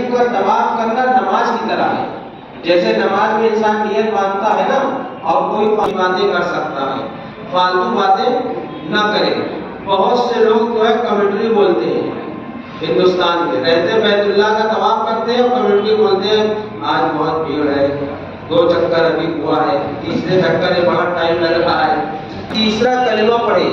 بیت کا طواف کرنا نماز کی طرح ہے. جیسے نماز میں انسان نیت باندھتا ہے نا, اور کوئی باتیں کر سکتا ہے, فالتو باتیں نہ کرے. بہت سے لوگ جو ہے کمنٹری بولتے ہیں ہندوستان میں رہتے, بیت اللہ کا طواف کرتے ہیں اور کمنٹری بولتے ہیں آج بہت بھیڑ ہے, 2 چکر ابھی ہوا ہے, تیسرے چکر میں بہت ٹائم لگ رہا ہے. تیسرا کلمہ پڑھے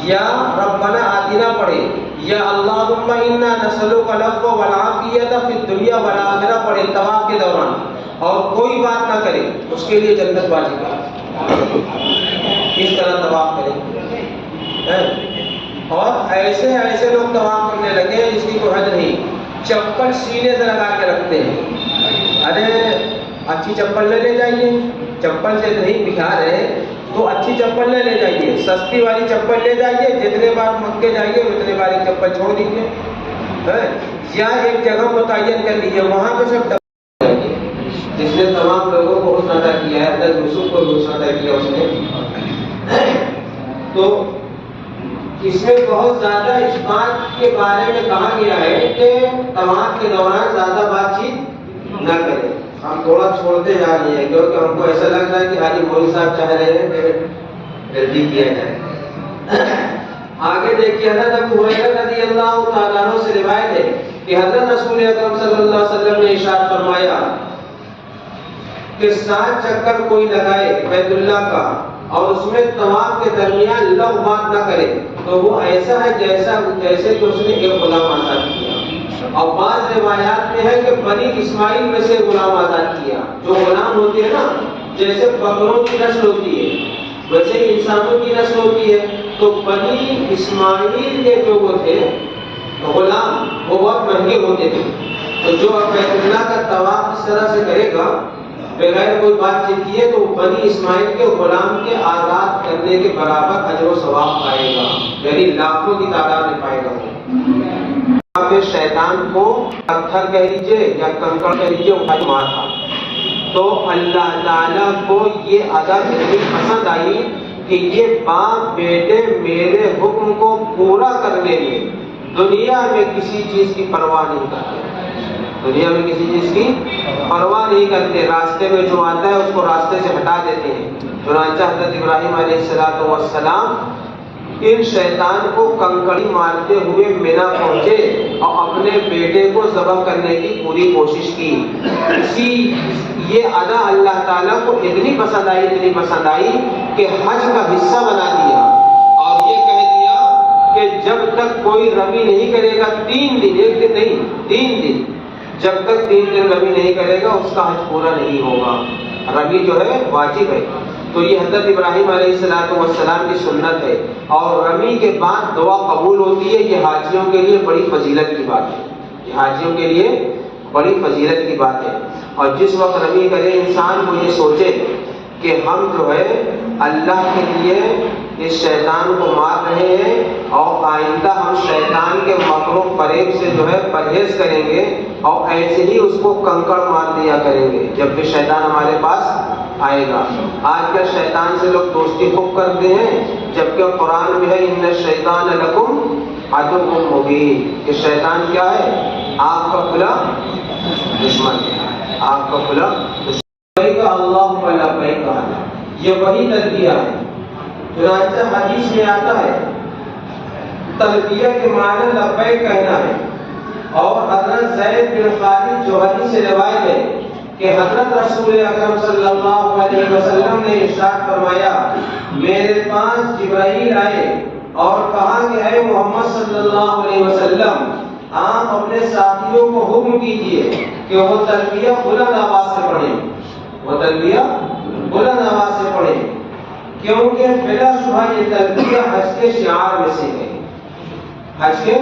یا ربنا آتنا پڑھے یا اللہم انا نسألک العفو والعافیۃ فی الدنیا والآخرہ پڑھے طواف کے دوران, اور کوئی بات نہ کرے, اس کے لیے جنت واجب ہے. اس طرح طواف کرے. اور ایسے لوگ طواف کرنے لگے ہیں جس کی کوئی حد نہیں. چپل سینے سے لگا کے رکھتے ہیں. ارے اچھی چپل لے جائیے, چپل سے نہیں دکھا رہے تو اچھی چپل لے جائیے, سستی والی چپل لے جائیے, جتنے بار مکے جائیے اتنے بار ایک چپل چھوڑ دیجیے, یا ایک جگہ متعین کر لیجیے, وہاں پہ سب جائیے. جس نے تمام لوگوں کو حسن عطا کیا ہے, حضرت یوسف کو حسن عطا کیا اس نے, تو اس میں بہت زیادہ اس بات کے بارے میں کہا گیا ہے کہ طواف کے دوران زیادہ بات چیت نہ کریں. ہم تھوڑا چھوڑتے جا رہے ہیں کیونکہ ہم کو ایسا لگتا ہے کہ حاجی مولوی صاحب چاہ رہے ہیں کہ جلدی کیا جائے. آگے دیکھیے, حضرت ابو ہریرہ رضی اللہ تعالیٰ عنہ سے روایت ہے کہ حضرت رسول اکرم صلی اللہ علیہ وسلم نے ارشاد فرمایا کہ 7 چکر کوئی لگائے بیت اللہ کا اور اس میں طواف کے درمیان لغو بات نہ کرے تو وہ ایسا ہے جیسے کہ اس نے ایک غلام آزاد کیا. اور بعض روایات میں ہے کہ بنی اسماعیل میں سے غلام آزاد کیا. جو غلام ہوتے ہیں نا, جیسے بکروں کی نسل ہوتی ہے ویسے انسانوں کی نسل ہوتی ہے, تو بنی اسماعیل کے جو وہ تھے غلام وہ بہت مہنگے ہوتے تھے. تو جو بیت اللہ کا طواف اس طرح سے کرے گا بغیر کوئی بات چیت کیے تو بنی اسماعیل کے غلام کے آزاد کرنے کے برابر اجر و ثواب پائے گا, یعنی لاکھوں کی تعداد میں پائے گا. شیطان کو پتھر کہہ لیجیے یا کنکڑ کہہ لیجیے اٹھائی مار تھا, تو اللہ تعالیٰ کو یہ عادت اتنی پسند آئی کہ یہ باپ بیٹے میرے حکم کو پورا کرنے میں دنیا میں کسی چیز کی پرواہ نہیں کرتے. دنیا میں کسی چیز کی پرواہ نہیں کرتے, راستے میں جو آتا ہے اس کو راستے سے ہٹا دیتے ہیں. چنانچہ حضرت ابراہیم علیہ السلام ان شیطان کو کنکڑی مارتے ہوئے مینا پہنچے اور اپنے بیٹے کو ذبح کرنے کی پوری کوشش کی. یہ ادا اللہ تعالیٰ کو اتنی پسند آئی کہ حج کا حصہ بنا دیا, اور یہ کہہ دیا کہ جب تک کوئی رمی نہیں کرے گا 3 دن, 1 دن نہیں 3 دن, جب تک 3 دن رمی نہیں کرے گا اس کا حج پورا نہیں ہوگا. رمی جو ہے واجب ہے. تو یہ حضرت ابراہیم علیہ السلام کی سنت ہے, اور رمی کے بعد دعا قبول ہوتی ہے. یہ حاجیوں کے لیے بڑی فضیلت کی بات ہے, یہ حاجیوں کے لیے بڑی فضیلت کی بات ہے. اور جس وقت رمی کرے انسان کو یہ سوچے کہ ہم جو ہے اللہ کے لیے اس شیطان کو مار رہے ہیں, اور آئندہ ہم شیطان کے مکر و فریب سے جو ہے پرہیز کریں گے, اور ایسے ہی اس کو کنکڑ مار دیا کریں گے جب بھی شیطان ہمارے پاس آئے گا. آج کل شیطان سے لوگ دوستی خوب کرتے ہیں, جبکہ قرآن میں ہے ان الشیطان لکم عدو مبین, کہ شیطان کیا ہے, آپ کا کھلا دشمن ہے, آپ کا کھلا دشمن. اللہ لبیک, یہ وہی تلبیہ ہے. چنانچہ حدیث میں آتا ہے تلبیہ کے معنی لبیک کہنا ہے. اور حضرت زید بن خالد جوہری سے روایت ہے کہ حضرت رسول اکرم صلی اللہ علیہ وسلم نے ارشاد فرمایا, میرے پاس جبرائیل آئے اور کہا کہ اے محمد صلی اللہ علیہ وسلم, آپ اپنے ساتھیوں کو حکم کیجئے کہ وہ تلبیہ بلند آواز سے پڑھیں, وہ تلبیہ بلند آواز سے پڑھیں, کیونکہ بلا شبہ یہ تلبیہ حج کے شعار میں سے ہے, حج کے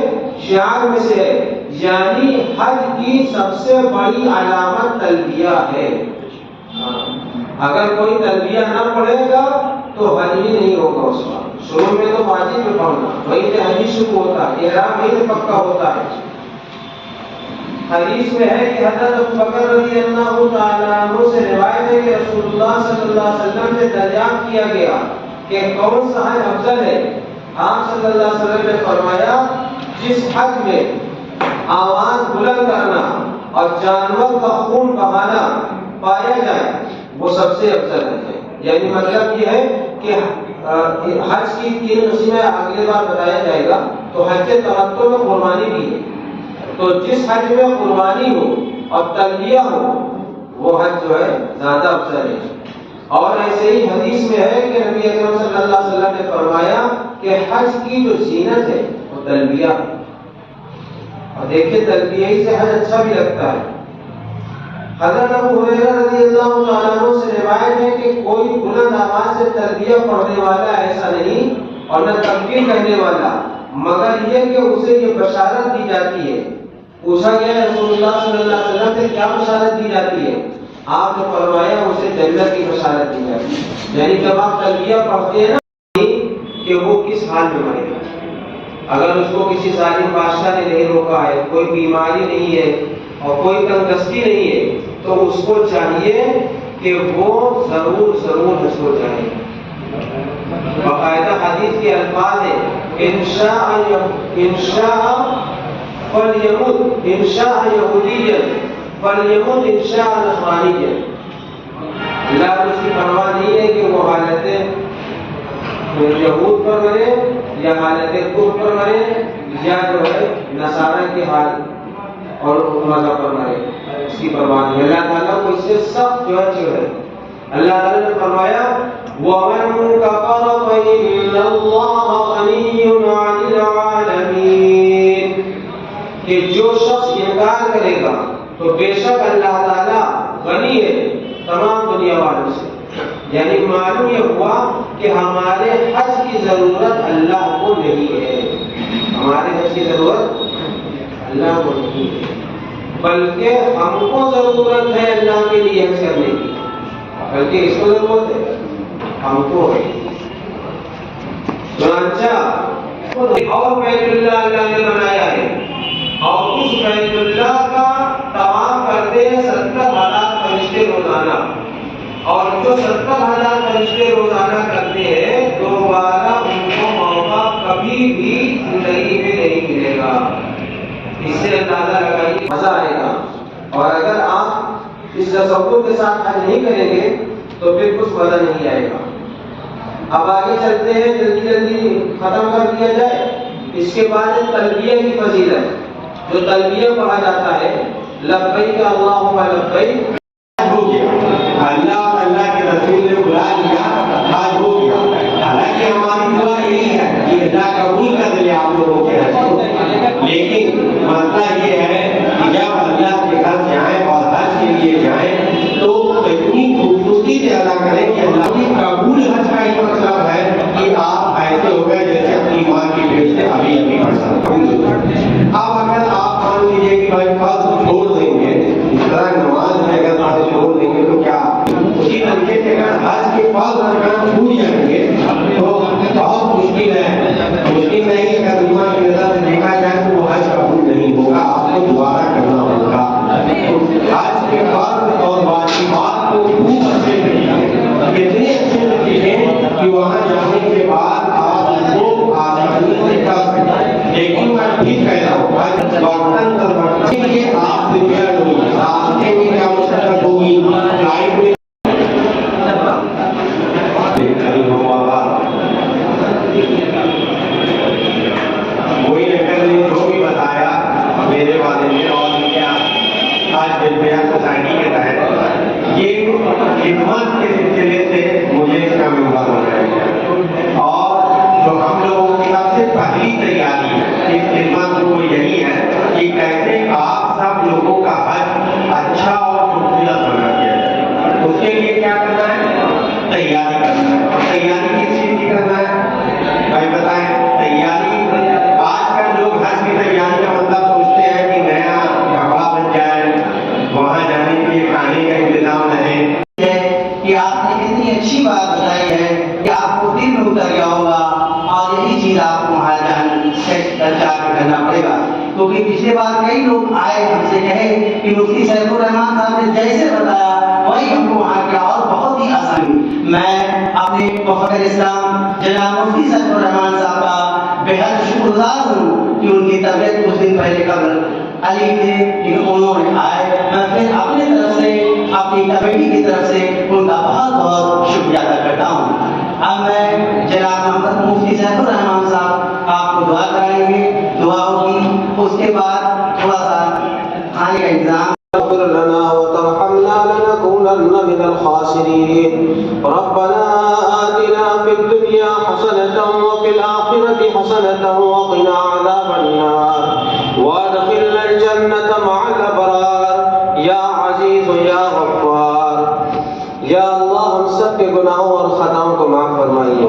شعار میں سے ہے. یعنی حج کی سب سے بڑی علامت تلبیہ ہے. اگر کوئی تلبیہ نہ پڑھے گا تو حج ہی نہیں ہوگا اس کا. شروع میں تو واجب میں پڑھنا, وہی سے حج شروع ہوتا ہے, احرام وہی سے پکا ہوتا ہے. حدیث میں ہے کہ حضرت ابو بکر رضی اللہ تعالیٰ عنہ سے روایت ہے کہ رسول اللہ صلی اللہ علیہ وسلم سے دریافت کیا گیا کہ کون سا حج افضل ہے. آپ صلی اللہ علیہ وسلم نے فرمایا, جس حج میں آواز بلند کرنا اور جانور کا خون بہانا پایا جائے وہ سب سے افضل ہے. یعنی مطلب یہ ہے کہ حج کی 3 قسمیں اگلے بار بتایا جائے گا. تو حج تمتع میں قربانی بھی ہے. تو جس حج میں قربانی ہو اور تلبیہ ہو وہ حج جو ہے زیادہ افضل ہے. اور ایسے ہی حدیث میں ہے کہ نبی اکرم صلی اللہ علیہ وسلم نے فرمایا کہ حج کی جو زینت ہے وہ تلبیہ. اور دیکھیں تلبیہ ہی سے حج اچھا بھی لگتا ہے. حضرت ابو ہریرہ رضی اللہ تعالیٰ عنہ سے روایت ہے کہ کوئی بلند آواز سے تلبیہ پڑھنے والا ایسا نہیں اور نہ تکبیر کہنے والا مگر یہ کہ اسے یہ بشارت دی جاتی ہے. پوچھا گیا رسول اللہ صلی اللہ علیہ وسلم سے کیا بشارت دی جاتی ہے؟ آپ نے فرمایا اسے جنت کی بشارت دی جاتی ہے. یعنی جب آپ تلبیہ پڑھتے ہیں نا کہ وہ کس حال میں مرے گا. اگر اس کو کسی ظالم بادشاہ نے نہیں روکا ہے, کوئی بیماری نہیں ہے اور کوئی تندرستی نہیں ہے, تو اس کو چاہیے کہ وہ ضرور حج کو جائے. باقاعدہ حدیث کے الفاظ ہیں انشاء فلیمت انشاء یہودیًا فلیمت انشاء نصرانیًا. اللہ کو اس کی پرواہ نہیں ہے کہ وہ حالت یہود پر مرے یا حالت کفر پر مرے یا جو ہے نصارہ کے حال اور مذہب پر مرے, اس کی پرواہ نہیں. اللہ تعالیٰ کو اس سے سخت جو ہے. اللہ تعالیٰ نے فرمایا وَمَن كَفَرَ فَإِنَّ اللَّهَ غَنِيٌّ عَنِ الْعَالَمِينَ, کہ جو شخص انکار کرے گا تو بے شک اللہ تعالیٰ غنی ہے تمام دنیا والوں سے. یعنی معلوم یہ ہوا کہ ہمارے حج کی ضرورت اللہ کو نہیں ہے. ہمارے حج کی ضرورت اللہ کو نہیں ہے بلکہ ہم کو ضرورت ہے اللہ کے لیے حج کرنے کی. بلکہ اس کو ضرورت ہے ہم کو ہے. چنانچہ اور بیت اللہ اللہ نے بنایا ہے اور اس بیت اللہ کا طواف کرتے ہیں 70,000 فرشتے روزانہ. اور جو 70,000 فرشتے روزانہ کرتے ہیں دوبارہ ان کو موقع کبھی بھی زندگی میں نہیں ملے گا. اس سے اندازہ لگائیے مزہ آئے گا. اور اگر آپ اس تصور کے ساتھ حج نہیں کریں گے تو پھر کچھ مزہ نہیں آئے گا. اب آگے چلتے ہیں, جلدی ختم کر دیا جائے. اس کے بعد تلبیہ کی فضیلت, جو تلبیہ پڑھا جاتا ہے لبیک اللہم لبیک, ہو گیا اللہ اور اللہ کے رسول نے بلا لیا, حج ہو گیا. حالانکہ ہماری دعا یہی ہے کہ اللہ قبول کر لے آپ لوگوں کے حج کو. لیکن مسئلہ یہ ہے کہ جب اللہ کے گھر جائیں اور حج کے لیے جائیں تو اتنی خوبصورتی سے ادا کریں کہ اللہ کی قبول حج کا یہ مطلب ہے کہ آپ ایسے ہو گئے جیسے اپنی ماں کی پیٹ سے ابھی پڑھ. اب اگر آپ مان لیجیے کہ بھائی فرض چھوڑ دیں گے, اس طرح نماز میں اگر فرض چھوڑ دیں گے تو کیا اسی طریقے سے اگر حج کے فرض ارکان چھوٹ جائیں گے تو بہت مشکل ہے. مشکل نہیں, اگر دنیا کی نظر سے دیکھا جائے تو وہ حج قبول نہیں ہوگا, آپ کو دوبارہ کرنا ہوگا. حج کے فرض اور واجبات کو خوب اچھے سے اتنے اچھے سے سیکھیں کہ وہاں جانے کے بعد آپ اس کو آسانی سے کر سکیں. لیکن میں ٹھیک کہہ رہا ہوں برتن کا برتن کے لیے آپ دنیا ہوگی, راستے میں کیا مشقت ہوگی, فلائٹ میں وہی لیٹر نے جو بھی بتایا میرے والے نے اور کیا آج ویلفیئر سوسائٹی کے تحت یہ خدمت کے سلسلے سے مجھے اس کا ممبر ہو جائے. اور جو ہم لوگوں کی سب سے پہلی تیاری اس خدمت کو یہی ہے کہ کیسے آپ سب لوگوں کا حج اچھا اور خوبصورت بنا دیا جائے. اس کے لیے کیا کرنا ہے, تیاری کرنا ہے. اور تیاری کس چیز کی کرنا ہے بھائی بتائیں. تیاری آج کل لوگ حج کی تیاری کا مطلب سوچتے ہیں کہ نیا کپڑا بن جائے, وہاں جانے کے لیے کھانے کا انتظام رہے. کہ آپ نے اتنی اچھی بات بتائی ہے کہ آپ کو دل میں اتر گیا ہوگا اور یہی چیز آپ کو وہاں جا کے کرنا پڑے گا. کیونکہ پچھلے بار کئی لوگ آئے ہم سے کہے کہ مفتی سیف الرحمان صاحب نے جیسے بتایا وہی ہم کو وہاں کیا, اور بہت ہی آسان. میں اپنے فخر اسلام جناب مفتی سیف الرحمان صاحب کا بے حد شکر گزار ہوں کہ ان کی طبیعت کچھ دن پہلے قبل علی تھے, لیکن انہوں نے آئے تغفر لنا وترحمنا لنكونن من الخاسرين ربنا آتنا في الدنيا حسنة وفي الآخرة حسنة وقنا عذاب النار وادخلنا الجنة مع الأبرار یا عزیز یا غفار. یا اللہ ہم سب کے گناہوں اور خطاؤں کو معاف فرمائیے.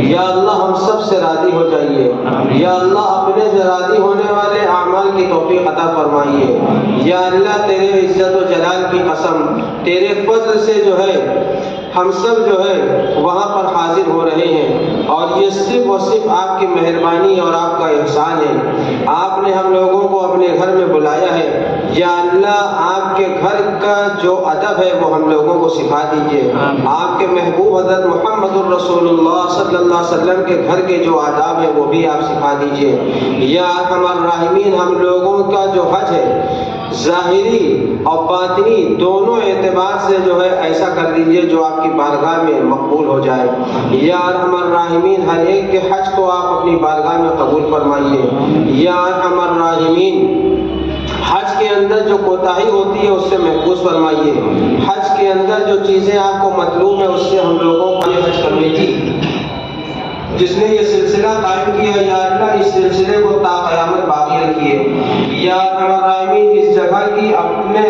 یا اللہ ہم سب سے راضی ہو جائیے. یا اللہ اپنے سے راضی ہونے والے اعمال کی توفیق عطا فرمائیے. یا اللہ تیرے عزت و جلال کی قسم تیرے فضل سے جو ہے ہم سب جو ہے وہاں پر حاضر ہو رہے ہیں اور یہ صرف و صرف آپ کی مہربانی اور آپ کا احسان ہے. آپ نے ہم لوگوں کو اپنے گھر میں بلایا ہے. یا اللہ آپ کے گھر کا جو ادب ہے وہ ہم لوگوں کو سکھا دیجیے. آپ کے محبوب حضرت محمد الرسول اللہ صلی اللہ علیہ وسلم کے گھر کے جو آداب ہیں وہ بھی آپ سکھا دیجیے. یا ارحم الراحمین ہم لوگوں کا جو حج ہے ظاہری اور باطنی دونوں اعتبار سے جو ہے ایسا کر دیجیے جو آپ کی بارگاہ میں مقبول ہو جائے. یا ارحم الراحمین ہر ایک کے حج کو آپ اپنی بارگاہ میں قبول فرمائیے. یا ارحم الراحمین حج کے اندر جو کوتاہی ہوتی ہے اس سے محفوظ فرمائیے. حج کے اندر جو چیزیں آپ کو مطلوب ہے اس سے ہم لوگوں کو حج کمیٹی جس نے یہ سلسلہ قائم کیا یا اللہ اس سلسلے کو تا قیامت باقی رکھیے. یا الراحمین اس جگہ کی اپنے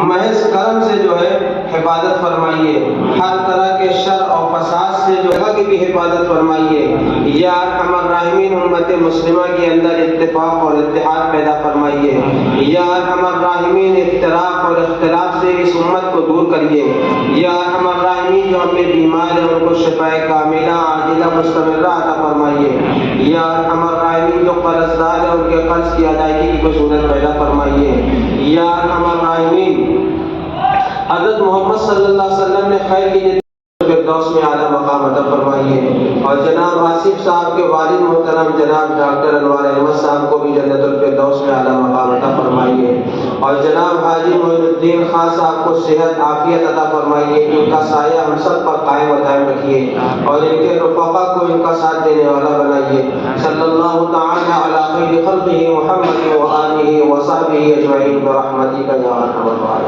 محض کرم سے جو ہے حفاظت فرمائیے. ہر طرح کے شر اور فساد سے جو جگہ کی بھی حفاظت فرمائیے. یا الراحمین امت مسلمہ کے اندر اتفاق اور اتحاد پیدا فرمائیے. یا الراحمین اختلاف اور اختلاف سے اس امت کو دور کریے. یا الراحمین جو اپنے بیمار ہیں ان کو شفاء کاملہ عاجلہ مستمرہ عطا فرمائیے. یا الراحمین جو قرض دار ہیں ان کے قرض کی ادائیگی کی کوئی صورت پیدا فرمائیے. یا الراحمین حضرت محمد صلی اللہ علیہ وسلم نے خیر کی فردوس میں اعلیٰ مقام عطا فرمائیے. اور جناب آصف صاحب کے والد محترم جناب ڈاکٹر انوار احمد صاحب کو بھی جنت الفردوس میں اعلیٰ مقام عطا فرمائیے. اور جناب حاجی معین الدین خان صاحب کو صحت عافیت عطا فرمائیے. ان کا سایہ ہم سب پر قائم و دائم رکھیے اور ان کے رفقا کو ان کا ساتھ دینے والا بنائیے. صلی اللہ تعالی علی خیر خلقہ محمد و آلہ و صحبہ اجمعین برحمتک یا ارحم الراحمین.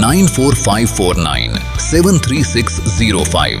9454973605.